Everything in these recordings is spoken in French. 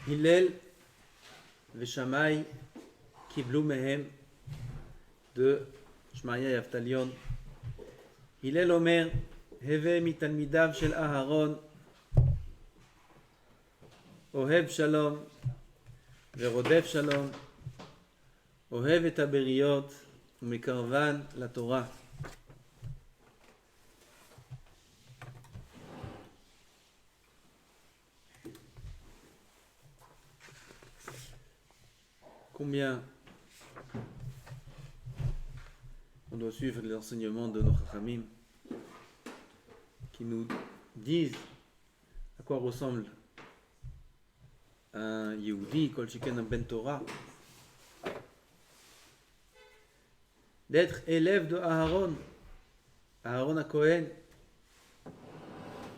Hillel Veshamay Kiblu Mehem de Shmaya et Avtalion. Hillel Omer Heve mitalmidav shel Aharon Ohev Shalom Verodef Shalom Ohev et Aberiot Umekarvan la Torah. Combien on doit suivre les enseignements de nos Chachamim qui nous disent à quoi ressemble un Yehudi, Kol Sheken un Ben Torah, d'être élève de Aharon, Aharon à Cohen.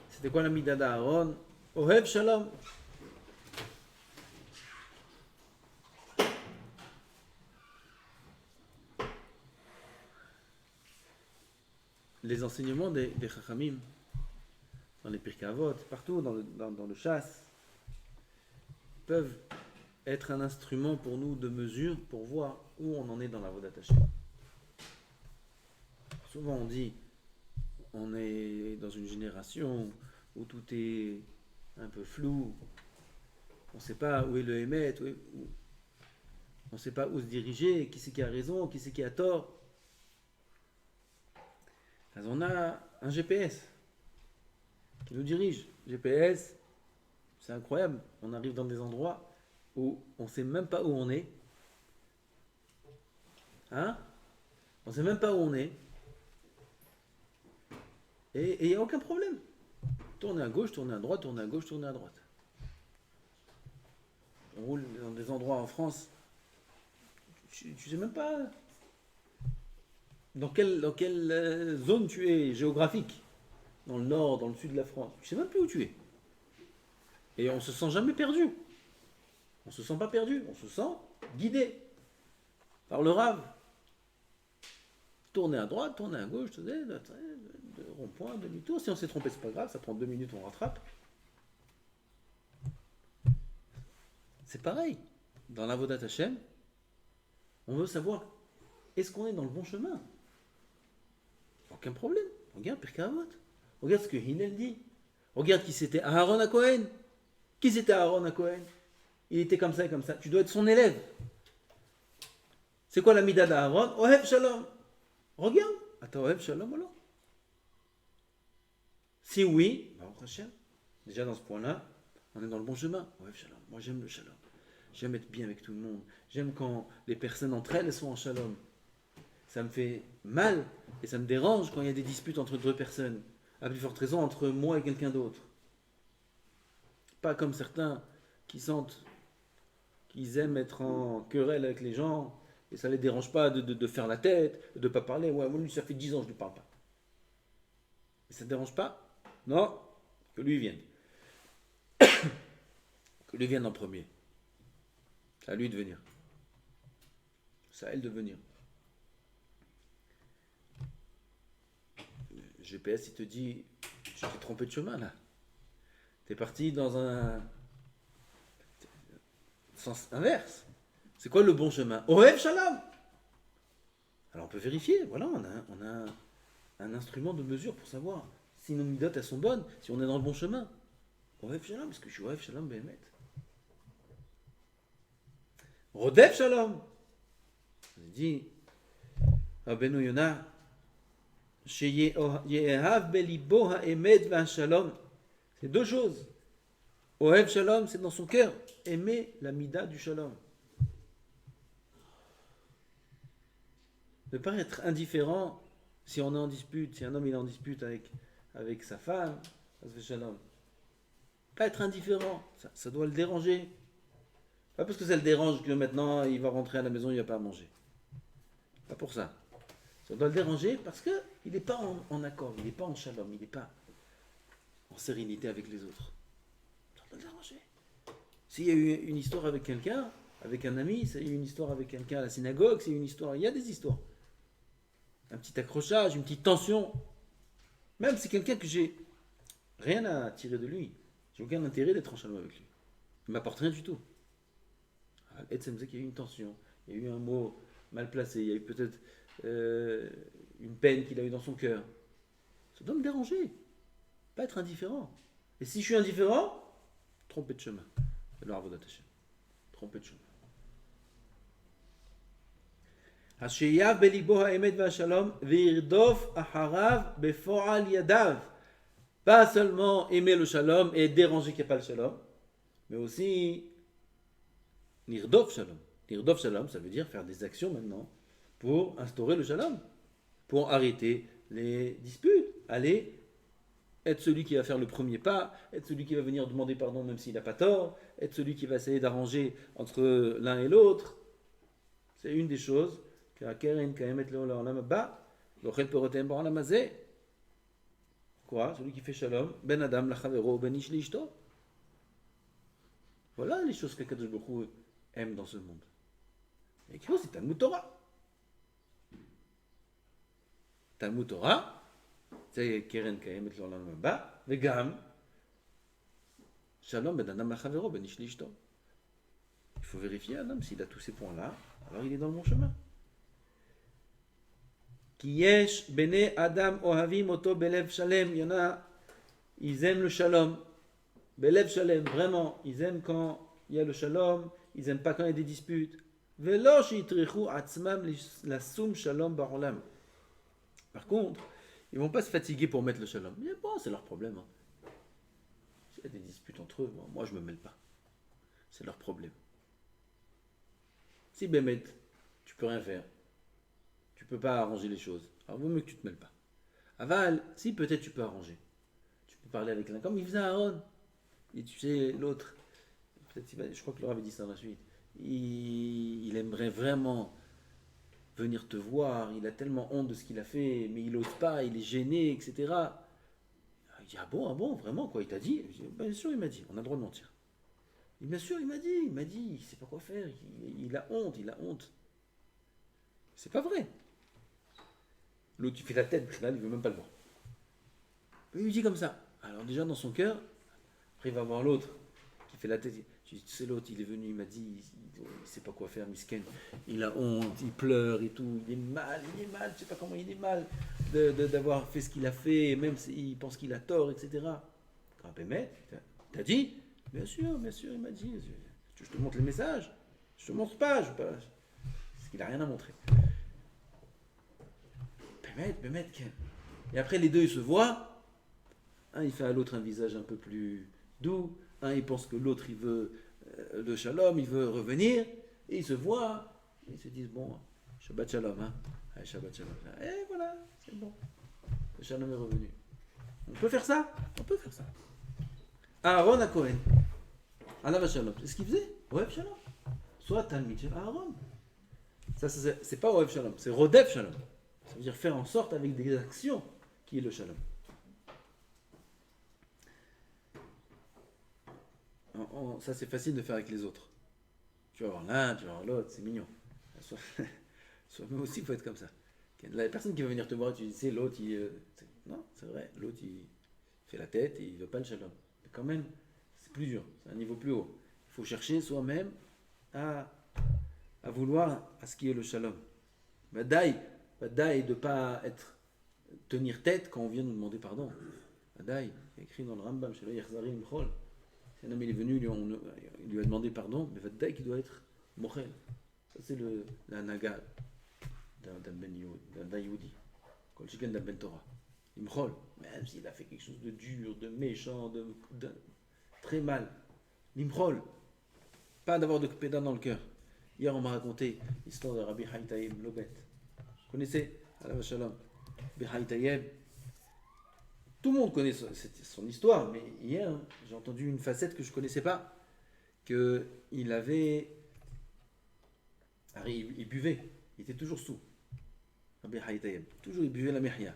C'était quoi la mida d'Aharon? Ohev Shalom. Les enseignements des Chachamim, dans les Pirkei Avot, partout dans le chasse, peuvent être un instrument pour nous de mesure pour voir où on en est dans la Avodat Hashem. Souvent on dit, on est dans une génération où tout est un peu flou, on ne sait pas où est le Hémet, on ne sait pas où se diriger, qui c'est qui a raison, qui c'est qui a tort. Alors on a un GPS qui nous dirige. GPS, c'est incroyable. On arrive dans des endroits où on ne sait même pas où on est. Hein? On ne sait même pas où on est. Et il n'y a aucun problème. Tournez à gauche, tournez à droite, tournez à gauche, tournez à droite. On roule dans des endroits en France. Tu ne sais même pas dans quelle zone tu es géographique. Dans le nord, dans le sud de la France. Tu ne sais même plus où tu es. Et on ne se sent jamais perdu. On ne se sent pas perdu. On se sent guidé par le Rav. Tournez à droite, tournez à gauche, de rond-point, demi-tour. Si on s'est trompé, c'est pas grave. Ça prend 2 minutes, on rattrape. C'est pareil. Dans l'Avodat Hashem, on veut savoir, est-ce qu'on est dans le bon chemin? Aucun problème. Regarde Pirkei Avot. Regarde ce que Hillel dit. Regarde qui c'était Aharon à Cohen. Qui c'était Aharon à Cohen? Il était comme ça et comme ça. Tu dois être son élève. C'est quoi la mida d'Aharon? Ohev Shalom. Regarde. Attends, Ohev Shalom alors? Si oui, Baruch Hashem, déjà dans ce point-là, on est dans le bon chemin. Ohev Shalom. Moi j'aime le Shalom. J'aime être bien avec tout le monde. J'aime quand les personnes entre elles sont en Shalom. Ça me fait mal et ça me dérange quand il y a des disputes entre deux personnes. À plus forte raison entre moi et quelqu'un d'autre. Pas comme certains qui sentent qu'ils aiment être en querelle avec les gens et ça ne les dérange pas de faire la tête, de ne pas parler. Ouais, moi lui ça fait 10 ans que je ne lui parle pas. Et ça ne te dérange pas? Non, que lui vienne. Que lui vienne en premier. C'est à lui de venir. C'est à elle de venir. Le GPS, il te dit, je t'ai trompé de chemin là. T'es parti dans un sens inverse. C'est quoi le bon chemin? Ohev Shalom. Alors on peut vérifier. Voilà, on a un instrument de mesure pour savoir si nos midot elles sont bonnes, si on est dans le bon chemin. Ohev Shalom, parce que je suis Ohev Shalom Behemet. Rodef Shalom. Il dit, Rabbeinu Yonah, Sheyehav belibo ha'emet v'hashalom. C'est deux choses. Ohev Shalom, c'est dans son cœur. Aimer la mida du Shalom. Ne pas être indifférent si on est en dispute, si un homme il est en dispute avec sa femme, Shalom. Pas être indifférent, ça doit le déranger. Pas parce que ça le dérange que maintenant il va rentrer à la maison, il ne va pas manger. Pas pour ça. Ça doit le déranger parce qu'il n'est pas en accord, il n'est pas en Shalom, il n'est pas en sérénité avec les autres. Ça doit le déranger. S'il y a eu une histoire avec quelqu'un, avec un ami, s'il y a eu une histoire avec quelqu'un à la synagogue, s'il y a eu une histoire, il y a des histoires. Un petit accrochage, une petite tension. Même si c'est quelqu'un que j'ai rien à tirer de lui, j'ai aucun intérêt d'être en Shalom avec lui. il m'apporte rien du tout. Et ça me dit qu'il y a eu une tension, il y a eu un mot mal placé, il y a eu peut-être une peine qu'il a eu dans son cœur. Ça doit me déranger, pas être indifférent. Et si je suis indifférent, trompez de chemin. Alors, vous attachez. Trompez de chemin. השיהיה בליבו האמת והשלום וירדוף אחריו בפועל ידיו. Pas seulement aimer le shalom et déranger qu'il n'y a pas le shalom, mais aussi nirdof shalom. Nirdof shalom, ça veut dire faire des actions maintenant pour instaurer le shalom, pour arrêter les disputes, aller être celui qui va faire le premier pas, être celui qui va venir demander pardon même s'il n'a pas tort, être celui qui va essayer d'arranger entre l'un et l'autre. C'est une des choses que la Keren Kaemet Leolam Abba, l'Ochel Perotem Ba'olam Hazeh. Quoi? Celui qui fait shalom, ben Adam lachavero ben ish liishto. Voilà les choses que Kadosh Baruch Hu aime dans ce monde. Et écrit aussi Talmud Torah. Talmud Torah, c'est Keren Kaemet Leolam Abba, vegam shalom ben Adam lachavero ben ish liishto. Il faut vérifier un homme s'il a tous ces points-là, alors il est dans le bon chemin. Ki yesh bene Adam ohavim oto belev shalem. Il y en a, ils aiment le shalom. Belev shalem, vraiment, ils aiment quand il y a le shalom, ils n'aiment pas quand il y a des disputes. Velo shitrichu atzmam lasum shalom barolam. Par contre, ils ne vont pas se fatiguer pour mettre le shalom. Mais bon, c'est leur problème. Hein. S'il y a des disputes entre eux, moi je ne me mêle pas. C'est leur problème. Si Bémet, tu peux rien faire. Tu peux pas arranger les choses. Alors vaut mieux que tu te mêles pas. Aval, si peut-être tu peux arranger. Tu peux parler avec l'un, comme il faisait Aaron. Et tu sais, l'autre, peut-être je crois que Laura avait dit ça dans la suite. Il aimerait vraiment venir te voir. Il a tellement honte de ce qu'il a fait, mais il n'ose pas, il est gêné, etc. Il dit ah bon, vraiment quoi? Il t'a dit? Je dis, bien sûr, il m'a dit. On a le droit de mentir. Et bien sûr, il m'a dit, il sait pas quoi faire. Il a honte. C'est pas vrai. L'autre, il fait la tête, là, il veut même pas le voir. Il lui dit comme ça. Alors déjà, dans son cœur, après, il va voir l'autre qui fait la tête. Tu sais, l'autre, il est venu, il m'a dit, il sait pas quoi faire, misken. Il a honte, il pleure et tout. Il est mal, je sais pas comment il est mal d'avoir fait ce qu'il a fait, même s'il pense qu'il a tort, etc. Quand Bémet, t'as dit? Bien sûr, il m'a dit. Je te montre les messages. Je te montre pas, parce qu'il a rien à montrer. Bémet. Et après, les deux, ils se voient. Un, il fait à l'autre un visage un peu plus doux. Un, il pense que l'autre, il veut le shalom, il veut revenir. Et ils se voient. Et ils se disent, bon, Shabbat shalom. Hein. Allez, Shabbat shalom. Et voilà, c'est bon. Le shalom est revenu. On peut faire ça. Aaron à Cohen. Alav shalom. C'est ce qu'il faisait. Ohev shalom. Soit Talmid shel Aaron. Ça, c'est pas Ohev shalom, c'est Rodef shalom. Ça veut dire faire en sorte avec des actions qui est le shalom. Ça c'est facile de faire avec les autres. Tu vas voir l'un, tu vas voir l'autre, c'est mignon. Soi-même aussi il faut être comme ça. La personne qui va venir te voir, tu dis c'est l'autre, non, c'est vrai, l'autre il fait la tête et il veut pas le shalom. Mais quand même, c'est plus dur, c'est un niveau plus haut. Il faut chercher soi-même à vouloir à ce qui est le shalom. Badaï de ne pas tenir tête quand on vient nous demander pardon. Badaï, il y a écrit dans le Rambam, si un homme il est venu, il lui a demandé pardon, mais Badaï qui doit être mochel. Ça c'est la naga d'un Yehudi. Quand le d'un Ben Torah. Il m'chol, même s'il a fait quelque chose de dur, de méchant, de très mal. L'imchol. Pas d'avoir de pédant dans le cœur. Hier, on m'a raconté l'histoire de Rabbi Haïtaïm Lobet. Vous connaissez? Alav Shalom. Rabbi Haïtaïm. Tout le monde connaît son histoire, mais hier, j'ai entendu une facette que je ne connaissais pas. Qu'il avait. Il buvait. Il était toujours sous. Rabbi Haïtaïm. Toujours, il buvait la mehia.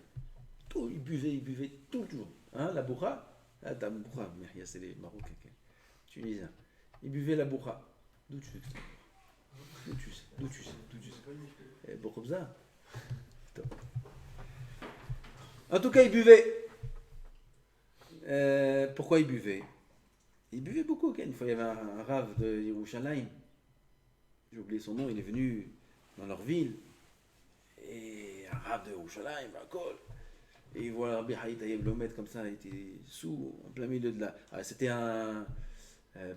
Il buvait tout le jour. Hein, la bourra. La bourra, mehia, c'est les Marocains, Tunisiens. Il buvait la bourra. D'où tu sais Bokhobza. En tout cas, il buvait. Pourquoi il buvait? Il buvait beaucoup. Une fois, il y avait un rave de Yerushalayim. J'ai oublié son nom. Il est venu dans leur ville. Et un rave de Yerushalayim, un col. Et il voit Rabbi Haït Taïeb Lomet comme ça. Il était sous, en plein milieu de la. Ah, c'était un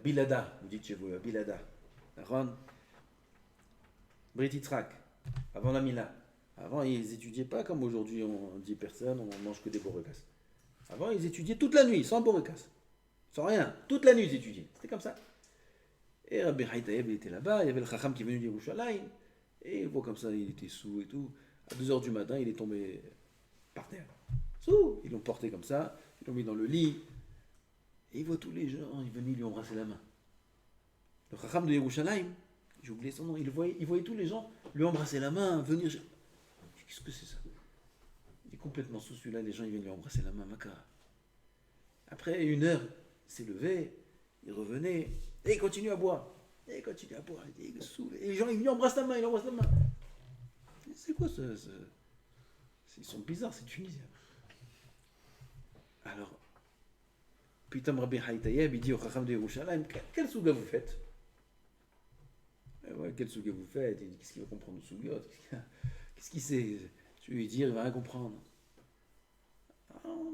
Bilada. Vous dites chez vous, Bilada. Ron. Brit Yitzhak. Avant la Mila. Avant, ils n'étudiaient pas comme aujourd'hui, on dit personne, on mange que des borekas. Avant, ils étudiaient toute la nuit, sans borekas. Sans rien. Toute la nuit, ils étudiaient. C'était comme ça. Et Rabbi Haïtaïeb, il était là-bas. Il y avait le Chacham qui est venu de Yerushalayim. Et il voit comme ça, il était sous et tout. À 2h du matin, il est tombé par terre. Sous. Ils l'ont porté comme ça. Ils l'ont mis dans le lit. Et il voit tous les gens. Ils venaient lui embrasser la main. Le Chacham de Yerushalayim, j'ai oublié son nom. Il voyait tous les gens lui embrasser la main, venir. Qu'est-ce que c'est ça? Il est complètement sous celui-là. Les gens, ils viennent lui embrasser la main. Maka. Après 1 heure, il s'est levé. Il revenait. Et il continue à boire. Et il continue à boire. Il est saoul. Et les gens, ils lui embrassent la main. Il embrasse la main. C'est quoi ce... Ils sont bizarres, ces Tunisiens. Alors, putain, Rabbi Haïtaïeb, il dit au Chacham de Yerushalayim, quel souga vous faites? Ouais, quel souga vous faites? Il dit, qu'est-ce qu'il va comprendre au souga? Qu'est-ce qu'il sait? Je vais lui dire, il va rien comprendre. Ah non,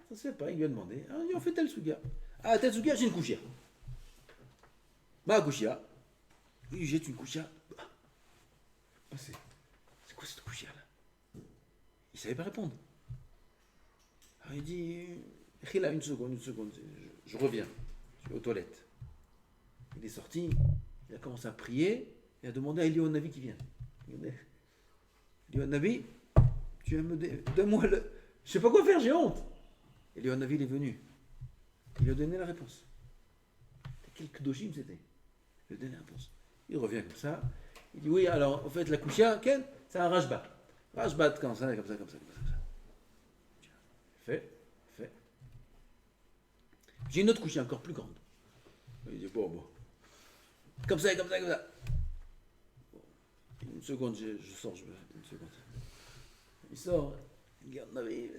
ça se fait pas. Il lui a demandé. Ah, il dit, on fait tel souga. Ah, tel souga, j'ai une couchia. Bah, couchia. Il jette une couchia. Bah, c'est quoi cette couchia là? Il savait pas répondre. Alors il dit, Khila, une seconde, je reviens. Je suis aux toilettes. Il est sorti, il a commencé à prier, il a demandé à Eliyahu Navi qui vient. Eliyahu Navi, tu vas me donne-moi le... Je sais pas quoi faire, j'ai honte. Eliyahu Navi, il est venu. Il lui a donné la réponse. Quelques doshim c'était. Il lui a donné la réponse. Il revient comme ça. Il dit, oui, alors, en fait, la couchia, c'est un rajbat. Rajbat, comme ça. Fait. J'ai une autre couchée encore plus grande. Il dit bon. Comme ça. Bon. Une seconde, je sors, une seconde. Il sort, il regarde Navi,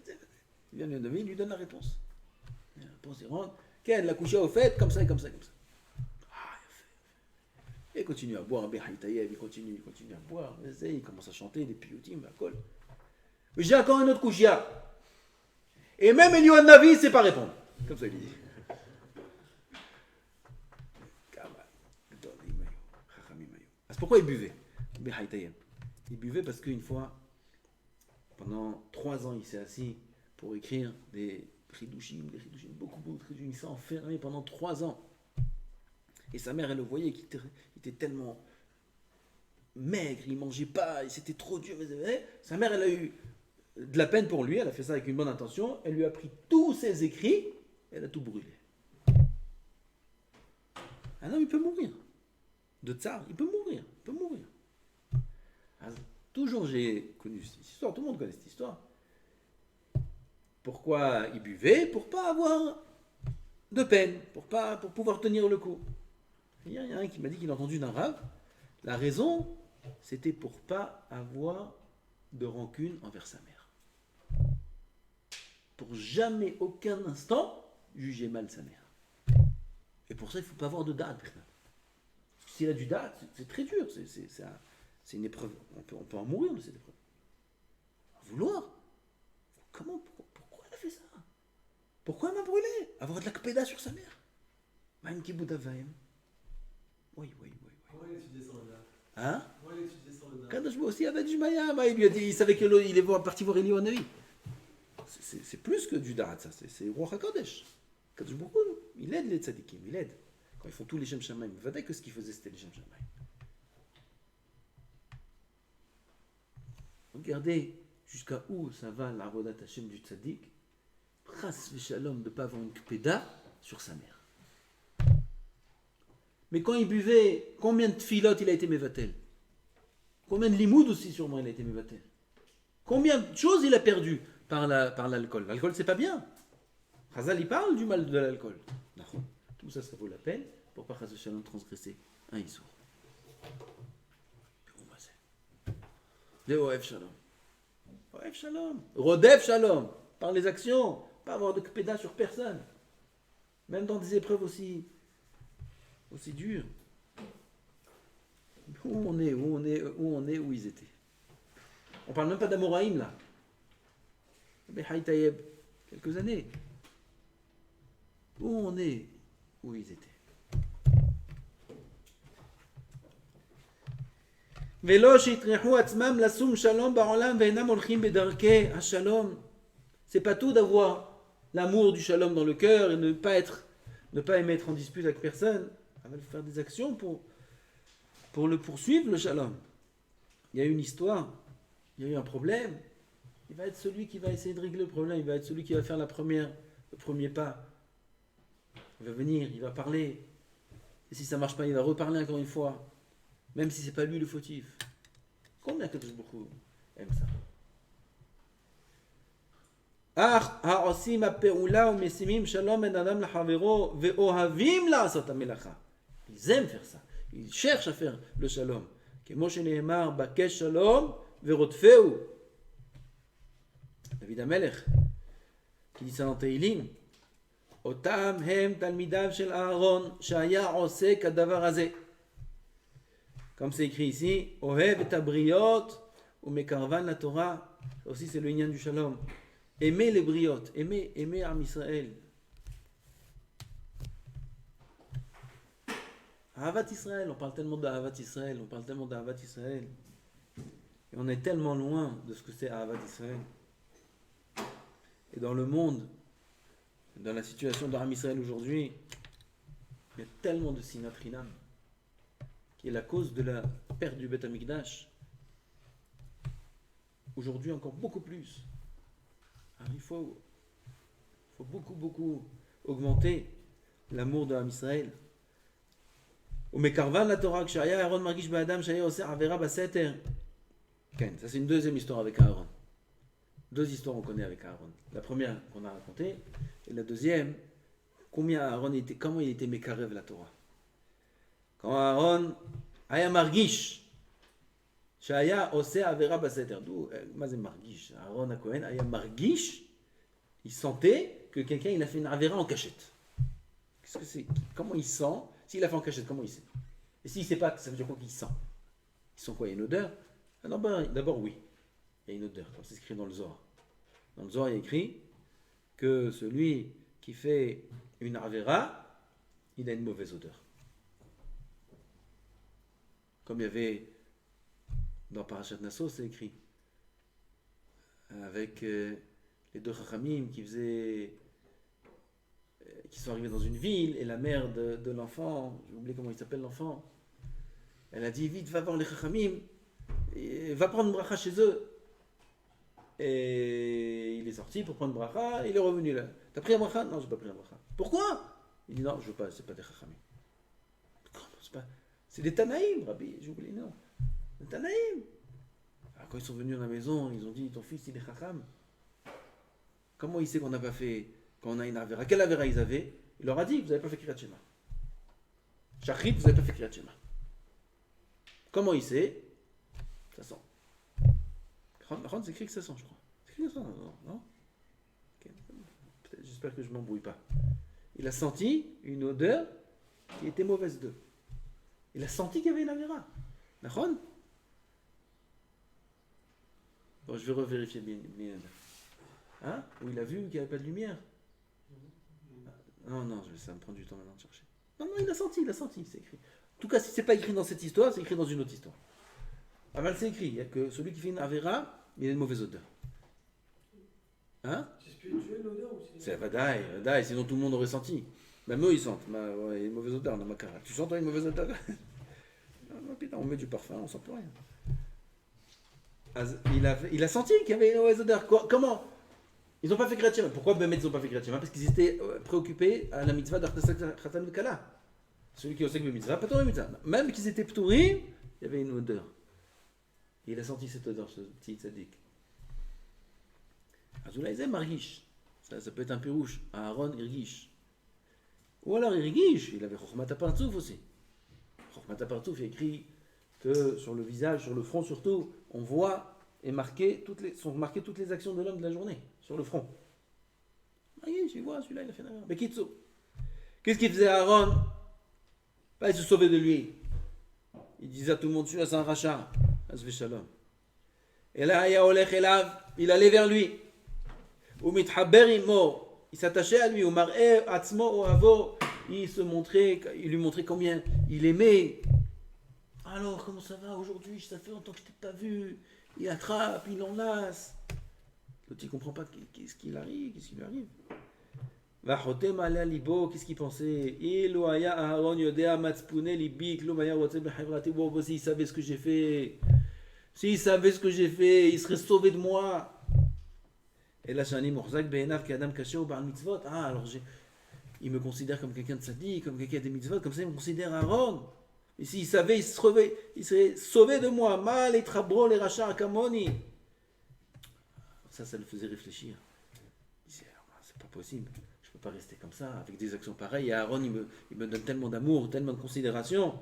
il vient de Navi, il lui donne la réponse. La réponse, il rentre. Ken, la couchée au fait, comme ça. Ah, il a fait. Il continue à boire, il continue à boire. Il commence à chanter des piyutim, à col. Mais j'ai encore une autre couchia. Et même Eliyahu Navi, il ne sait pas répondre. Comme ça, il dit. C'est pourquoi il buvait. Il buvait parce qu'une fois, pendant 3 ans, il s'est assis pour écrire des chidushim, beaucoup de chidushim. Il s'est enfermé pendant 3 ans. Et sa mère, elle le voyait, qu'il était tellement maigre, il mangeait pas, c'était trop dur. Sa mère, elle a eu de la peine pour lui, elle a fait ça avec une bonne intention, elle lui a pris tous ses écrits, elle a tout brûlé. Un homme, il peut mourir. De tsar, il peut mourir. Alors, toujours j'ai connu cette histoire, tout le monde connaît cette histoire. Pourquoi il buvait? Pour pas avoir de peine, pour pouvoir tenir le coup. Il y a un qui m'a dit qu'il a entendu d'un rave, la raison, c'était pour pas avoir de rancune envers sa mère. Pour jamais, aucun instant, juger mal sa mère. Et pour ça, il ne faut pas avoir de date. S'il a du date, c'est très dur. C'est une épreuve. On peut en mourir de cette épreuve. Vouloir. Pourquoi elle a fait ça? Pourquoi elle m'a brûlé? Avoir de la kpeda sur sa mère. Même qui boudavaim. Oui. Comment il étudiait sans le date? Hein? Comment il étudiait sans le date? Kadosh aussi avec du Mayam. Il lui a dit, il savait qu'il est parti voir Eliyahu Navi. C'est plus que du date, ça. C'est Ruach HaKodesh. Kadosh beaucoup, il aide les tzadikim, il aide. Quand ils font tous les Shem Shamaim, il va que ce qu'ils faisaient, c'était les Shem Shamaim. Regardez jusqu'à où ça va la Rodat Hashem du tzadik. Pras Shalom de ne pas avoir une kpeda sur sa mère. Mais quand il buvait, combien de filotes il a été mévatel? Combien de limoud aussi sûrement il a été mévatel? Combien de choses il a perdu par l'alcool? L'alcool c'est pas bien. Chazal il parle du mal de l'alcool. Tout ça vaut la peine pour pas Chazal Shalom transgresser un Issour. De Oev Shalom. Oev Shalom. Rodef Shalom. Par les actions. Pas avoir de kpeda sur personne. Même dans des épreuves aussi dures. Où on est, où ils étaient. On parle même pas d'Amoraïm là. Behaï Tayeb, quelques années. Où on est, où ils étaient. ולא שיטרחו עצמם לשום שלום בעולם ואינם הולכים בדרכי השלום. C'est pas tout d'avoir l'amour du shalom dans le cœur et ne pas aimer être en dispute avec personne. On va faire des actions pour le poursuivre, le shalom. Il y a eu une histoire, il y a eu un problème. Il va être celui qui va essayer de régler le problème. Il va être celui qui va faire le premier pas. Il va venir, il va parler. Et si ça ne marche pas, il va reparler encore une fois. Même si ce n'est pas lui le fautif. Combien que beaucoup aime ça? Ils aiment faire ça. Ils cherchent à faire le shalom. David Amelech, qui dit ça dans Teilim, Otam hem talmidav shel Aaron, shaya osek hadavar hazeh. Comme c'est écrit ici, Ohev et abriot, ou mekarvan la Torah. Aussi, c'est le lien du shalom. Aimer les briotes, aimer Am Israël. Ahavat Israël, on parle tellement d'Ahavat Israël, et on est tellement loin de ce que c'est Ahavat Israël. Et dans le monde, dans la situation d'Am Israël aujourd'hui, il y a tellement de sinat chinam, qui est la cause de la perte du Beth Amikdash. Aujourd'hui encore beaucoup plus. Alors il faut beaucoup augmenter l'amour de Am Israël. Umekarvan la Torah kshaya Aaron margish ba'adam shaya oseh avera baseter. Ça c'est une deuxième histoire avec Aaron. Deux histoires on connaît avec Aaron. La première qu'on a racontée, et la deuxième, comment il était mekarev la Torah. Quand Aaron aya margish shaya oseh avera baseter. D'où mazé margish. Aaron a Cohen aya margish. Il sentait que quelqu'un il a fait une avera en cachette. Qu'est-ce que c'est? Comment il sent? S'il a fait en cachette, comment il sait? Et s'il ne sait pas, ça veut dire quoi qu'il sent? Il sent quoi? Il y a une odeur? D'abord, oui. Il y a une odeur, comme c'est écrit dans le Zohar. Dans le Zohar, il y a écrit que celui qui fait une avera, il a une mauvaise odeur. Comme il y avait dans Parashat Nasso, c'est écrit. Avec les deux chachamim qui sont arrivés dans une ville, et la mère de l'enfant, j'ai oublié comment il s'appelle l'enfant, elle a dit vite va voir les chachamim, va prendre bracha chez eux. Et il est sorti pour prendre bracha, et il est revenu là. T'as pris un bracha? Non, j'ai pas pris un bracha. Pourquoi? Il dit non, je veux pas, c'est pas des chachamim. C'est des Tanaïm, Rabbi, j'ai oublié, non. Des Tanaïm. Alors quand ils sont venus à la maison, ils ont dit ton fils il est chacham. Comment il sait qu'on n'a pas fait, qu'on a une avera? Quelle avera ils avaient? Il leur a dit, vous n'avez pas fait Kriyat Shema. Shachrit, vous n'avez pas fait Kriyat Shema. Comment il sait? Ça sent. C'est écrit que ça sent, je crois. C'est écrit que ça sent, non? Okay. J'espère que je ne m'embrouille pas. Il a senti une odeur qui était mauvaise d'eux. Il a senti qu'il y avait une avera. D'accord? Bon, je vais revérifier bien. Hein? Où il a vu qu'il n'y avait pas de lumière. Non, ça me prend du temps maintenant de chercher. Non, il a senti, c'est écrit. En tout cas, si c'est pas écrit dans cette histoire, c'est écrit dans une autre histoire. Ah mal, c'est écrit. Il y a que celui qui fait une avera, il a une mauvaise odeur. Hein? C'est spirituel l'odeur ou c'est Vadaï, sinon tout le monde aurait senti. Même eux, ils sentent. Il y a une mauvaise odeur dans ma cara. Tu sens toi une mauvaise odeur? Non, putain, on met du parfum, on sent plus rien. Il a senti qu'il y avait une mauvaise odeur. Comment? Ils n'ont pas fait Kriyat Shema. Pourquoi ils n'ont pas fait Kriyat Shema? Parce qu'ils étaient préoccupés à la mitzvah d'Artasat Khatan Kala. Celui qui est au sec de mitzvah, pas tourné mitzvah. Même qu'ils étaient ptourim, il y avait une odeur. Et il a senti cette odeur, ce petit tzaddik. Azoulaïzem margish. Ça peut être un pirouche. Aaron irgish. Ou alors irgish, il avait Chokhmat HaPartsouf aussi. Chokhmat HaPartsouf, il y a écrit que sur le visage, sur le front surtout, on voit et sont marquées toutes les actions de l'homme de la journée, sur le front. Irgish, il voit, celui-là, il a fait un. Bekitsu. Qu'est-ce qu'il faisait Aaron? Pas il se sauvait de lui. Il disait à tout le monde, celui-là c'est un rachat. Asve shalom. Et là, il allait vers lui. Il s'attachait à lui. Il lui montrait combien il aimait. Alors, comment ça va aujourd'hui? Ça fait longtemps que je t'ai pas vu. Il attrape, il enlace. L'autre, il ne comprend pas qu'est-ce qui lui arrive. Qu'est-ce qu'il pensait? S'il savait ce que j'ai fait, il serait sauvé de moi. Et là, alors il me considère comme quelqu'un de sadique, comme quelqu'un des mitzvot, comme ça il me considère Aaron. Et s'il savait, il serait sauvé de moi. Mal et trabro les rachats à Kamoni. Ça le faisait réfléchir. Il disait, c'est pas possible. Je peux pas rester comme ça, avec des actions pareilles. Et Aaron, il me donne tellement d'amour, tellement de considération.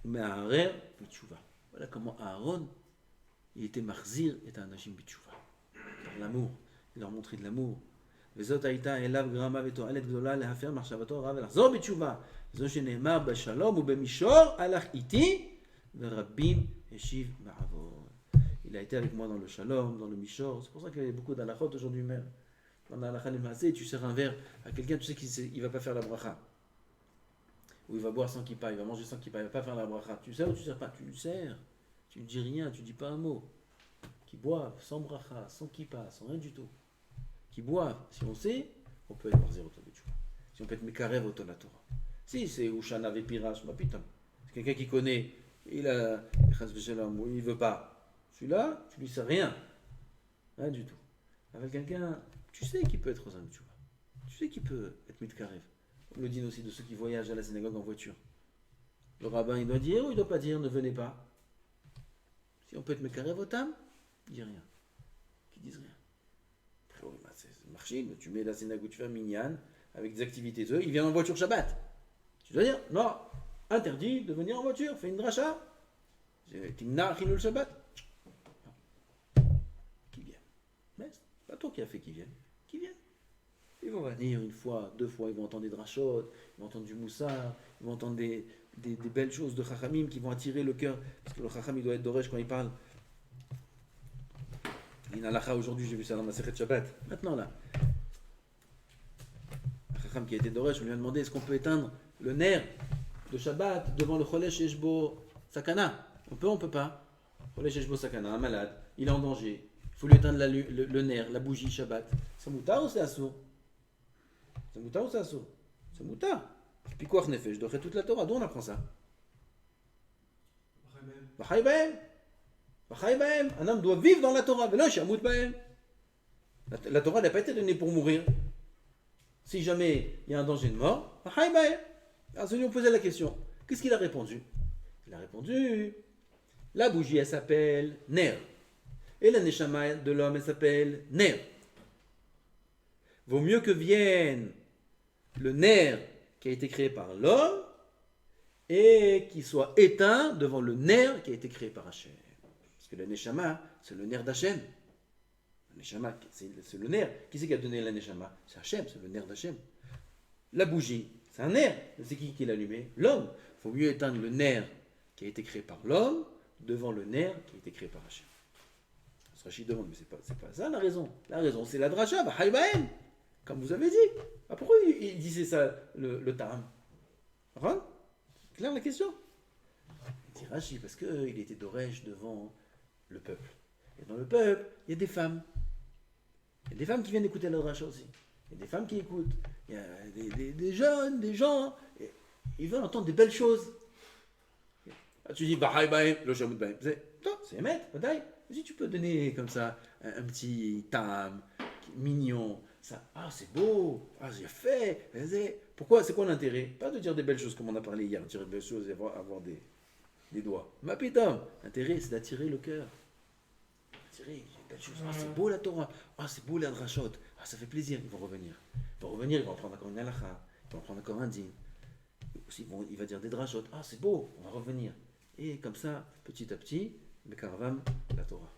Mais Aaron, Bitchouva. Voilà comment Aaron, il était marzir, était un Hashim Bitchouva. Par l'amour. Il leur montrait de l'amour. וזאת הייתה אליו גרמה ותועלת גדולה להפר מחשבתו הרע ולחזור בתשובה. זו שנאמר בשלום ובמישור הלך איתי ורבים השיב בעבור. Il a été avec moi dans le shalom, dans le mishor. C'est pour ça qu'il y a beaucoup d'halachot aujourd'hui même. Dans l'halakha l'imasé, tu sers un verre à quelqu'un, tu sais qu'il ne va pas faire la bracha. Ou il va boire sans kippa, il va manger sans kippa, il ne va pas faire la bracha. Tu sers ou tu ne sers pas? Tu lui sers. Tu ne dis rien, tu ne dis pas un mot. Qui boivent sans bracha, sans kippa, sans rien du tout. Qui boivent, si on sait, on peut être marzir autour du Tchouva. Si on peut être mekarev autour de la Torah. Si c'est Ushana Vepirash, bah putain. C'est quelqu'un qui connaît, il a, il veut pas. Celui-là, tu lui sais rien. Rien du tout. Avec quelqu'un, tu sais qu'il peut être aux Tchouva. Tu sais qu'il peut être mekarev. On le dit aussi de ceux qui voyagent à la synagogue en voiture. Le rabbin, il doit dire ou il doit pas dire, ne venez pas. Si on peut être mekarev au tam, dis rien. Qui disent rien. C'est marché, tu mets la synagogue, tu fais un minyan avec des activités. Il vient en voiture Shabbat. Tu dois dire, non, interdit de venir en voiture, fais une dracha. Timna Chilul Shabbat. Qui vient? Mais c'est pas toi qui as fait qui viennent. Qui viennent? Ils vont venir une fois, deux fois, ils vont entendre des drachot, ils vont entendre du moussar, ils vont entendre des belles choses de Chachamim qui vont attirer le cœur. Parce que le Chacham, il doit être d'oresh quand il parle. Il halakha aujourd'hui, j'ai vu ça dans ma Masechet Shabbat. Maintenant là, un Chacham qui a été d'Oresh, on lui a demandé est-ce qu'on peut éteindre le nerf de Shabbat devant le Cholesh Eshbo Sakana. On peut pas. Cholesh Eshbo Sakana, un malade, il est en danger. Il faut lui éteindre le nerf, la bougie Shabbat. C'est mouta ou c'est assour? C'est mouta ou c'est assour? C'est mouta. Puis quoi, Nefesh, je dois faire toute la Torah. D'où on apprend ça? Bachai Bahem. Un homme doit vivre dans la Torah. La Torah n'a pas été donnée pour mourir. Si jamais il y a un danger de mort, alors celui on posait la question. Qu'est-ce qu'il a répondu? Il a répondu, la bougie elle s'appelle Ner. Et la Neshama de l'homme elle s'appelle Ner. Vaut mieux que vienne le Ner qui a été créé par l'homme et qui soit éteint devant le Ner qui a été créé par Hachem. Parce que le Neshama, c'est le nerf d'Hachem. Le Neshama, c'est le nerf. Qui c'est qui a donné la Neshama? C'est Hachem, c'est le nerf d'Hachem. La bougie, c'est un nerf. C'est qui l'a allumé? L'homme. Il faut mieux éteindre le nerf qui a été créé par l'homme devant le nerf qui a été créé par Hachem. Rachid demande, mais c'est pas ça la raison. La raison, c'est la dracha, comme vous avez dit. Ah, pourquoi il disait ça, le Tam? C'est clair la question? Il dit Rachid, parce qu'il était d'Oresh devant le peuple. Et dans le peuple, il y a des femmes. Il y a des femmes qui viennent écouter la dracha aussi. Il y a des femmes qui écoutent. Il y a des jeunes, des gens. Ils veulent entendre des belles choses. Ah, tu dis, c'est émettre, bataille. Si tu peux donner comme ça un petit tam mignon, ça, c'est beau, j'ai fait. Pourquoi? C'est quoi l'intérêt? Pas de dire des belles choses comme on a parlé hier, dire des belles choses et avoir des doigts. Ma putain, l'intérêt c'est d'attirer le cœur. Attirer des belles choses. C'est beau la Torah. C'est beau la drachot. Ça fait plaisir. Ils vont revenir. Ils vont prendre encore une halakha. Ils vont prendre encore un din. Il va dire des drachot. C'est beau, on va revenir. Et comme ça, petit à petit, Mekaravam, la Torah.